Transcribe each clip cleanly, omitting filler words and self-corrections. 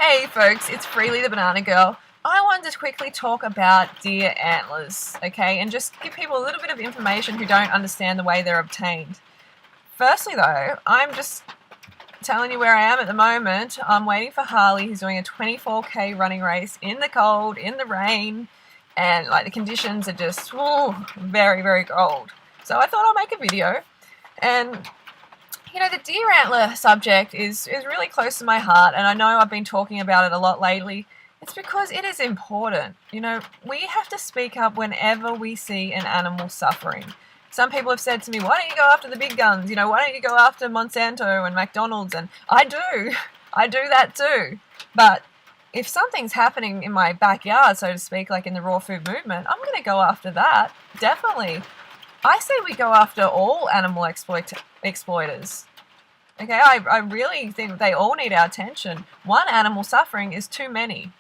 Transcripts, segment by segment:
Hey folks, it's Freely the Banana Girl. I wanted to quickly talk about deer antlers, okay, and just give people a little bit of information who don't understand the way they're obtained. Firstly though, I'm just telling you where I am at the moment. I'm waiting for Harley, who's doing a 24k running race in the cold, in the rain, and like the conditions are just very, very cold. So I thought I'll make a video. And the deer antler subject is really close to my heart, and I know I've been talking about it a lot lately. It's because it is important. We have to speak up whenever we see an animal suffering. Some people have said to me, why don't you go after the big guns? Why don't you go after Monsanto and McDonald's? And I do. I do that too. But if something's happening in my backyard, so to speak, like in the raw food movement, I'm going to go after that. Definitely. I say we go after all animal exploiters. Okay, I really think they all need our attention. One animal suffering is too many.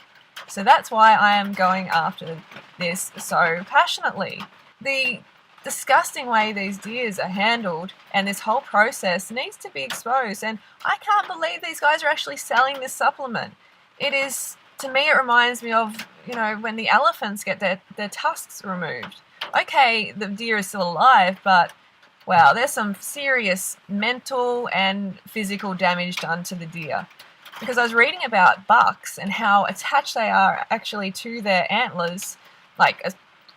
So that's why I am going after this so passionately. The disgusting way these deers are handled and this whole process needs to be exposed. And I can't believe these guys are actually selling this supplement. To me, it reminds me of, when the elephants get their tusks removed. Okay, the deer is still alive, but wow, there's some serious mental and physical damage done to the deer. Because I was reading about bucks and how attached they are actually to their antlers. Like,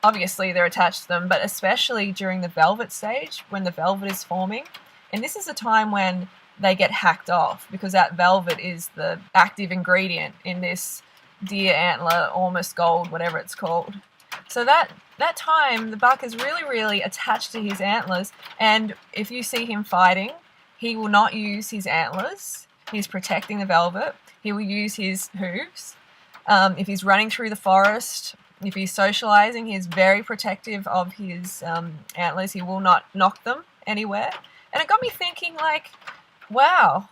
obviously they're attached to them, but especially during the velvet stage, when the velvet is forming. And this is a time when they get hacked off, because that velvet is the active ingredient in this deer antler, almost gold, whatever it's called. So that time, the buck is really, really attached to his antlers, and if you see him fighting, he will not use his antlers. He's protecting the velvet. He will use his hooves. If he's running through the forest, if he's socializing, he's very protective of his antlers. He will not knock them anywhere. And it got me thinking, like, wow,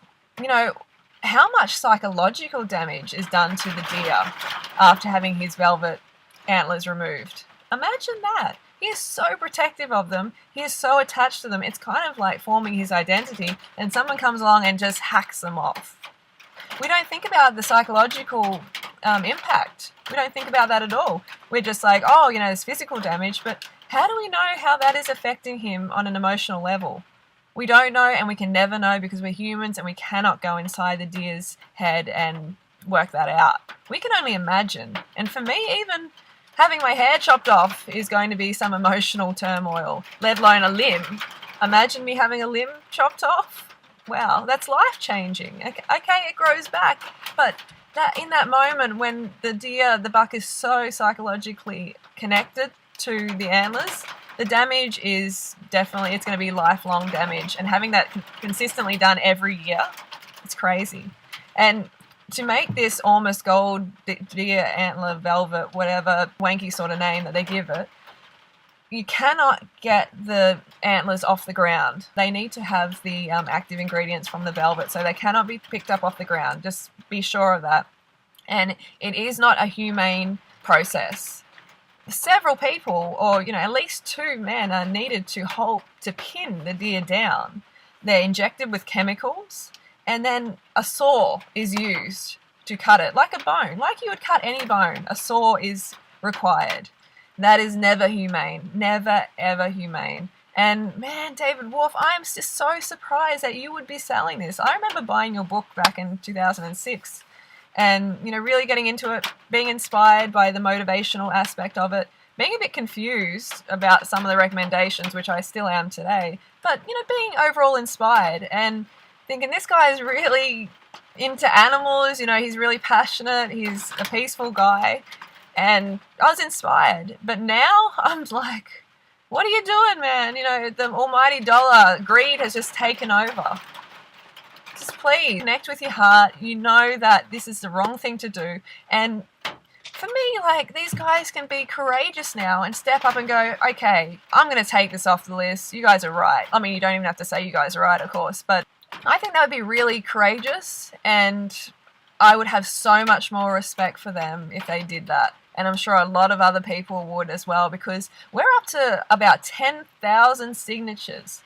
how much psychological damage is done to the deer after having his velvet antlers removed. Imagine that. He is so protective of them. He is so attached to them. It's kind of like forming his identity, and someone comes along and just hacks them off. We don't think about the psychological impact. We don't think about that at all. We're just like, there's physical damage, but how do we know how that is affecting him on an emotional level? We don't know, and we can never know, because we're humans and we cannot go inside the deer's head and work that out. We can only imagine. And for me, even having my hair chopped off is going to be some emotional turmoil, let alone a limb. Imagine me having a limb chopped off. Wow, that's life-changing. Okay, it grows back. But in that moment when the buck is so psychologically connected to the antlers, the damage is definitely, it's going to be lifelong damage. And having that consistently done every year, it's crazy. And to make this almost gold deer antler velvet, whatever wanky sort of name that they give it, you cannot get the antlers off the ground. They need to have the active ingredients from the velvet, so they cannot be picked up off the ground. Just be sure of that. And it is not a humane process. Several people, or at least 2 men, are needed to pin the deer down. They're injected with chemicals, and then a saw is used to cut it, like a bone. Like you would cut any bone, a saw is required. That is never humane. Never, ever humane. And man, David Wolfe, I am just so surprised that you would be selling this. I remember buying your book back in 2006 and, really getting into it, being inspired by the motivational aspect of it, being a bit confused about some of the recommendations, which I still am today, but, being overall inspired and thinking this guy is really into animals, he's really passionate, he's a peaceful guy, and I was inspired. But now I'm like, what are you doing, man? The almighty dollar, greed has just taken over. Just please connect with your heart. You know that this is the wrong thing to do. And for me, like, these guys can be courageous now and step up and go, okay, I'm going to take this off the list. You guys are right. I mean, you don't even have to say you guys are right, of course, but I think that would be really courageous, and I would have so much more respect for them if they did that. And I'm sure a lot of other people would as well, because we're up to about 10,000 signatures.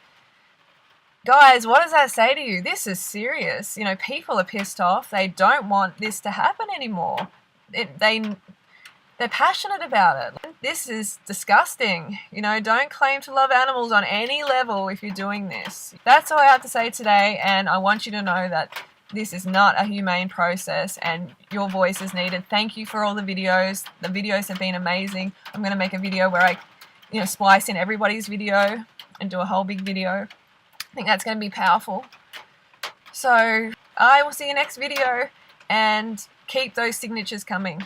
Guys, what does that say to you? This is serious. You know, people are pissed off. They don't want this to happen anymore. They're passionate about it. This is disgusting. You know, don't claim to love animals on any level if you're doing this. That's all I have to say today, and I want you to know that this is not a humane process and your voice is needed. Thank you for all the videos. The videos have been amazing. I'm going to make a video where I, you know, splice in everybody's video and do a whole big video. I think that's going to be powerful. So I will see you next video, and keep those signatures coming.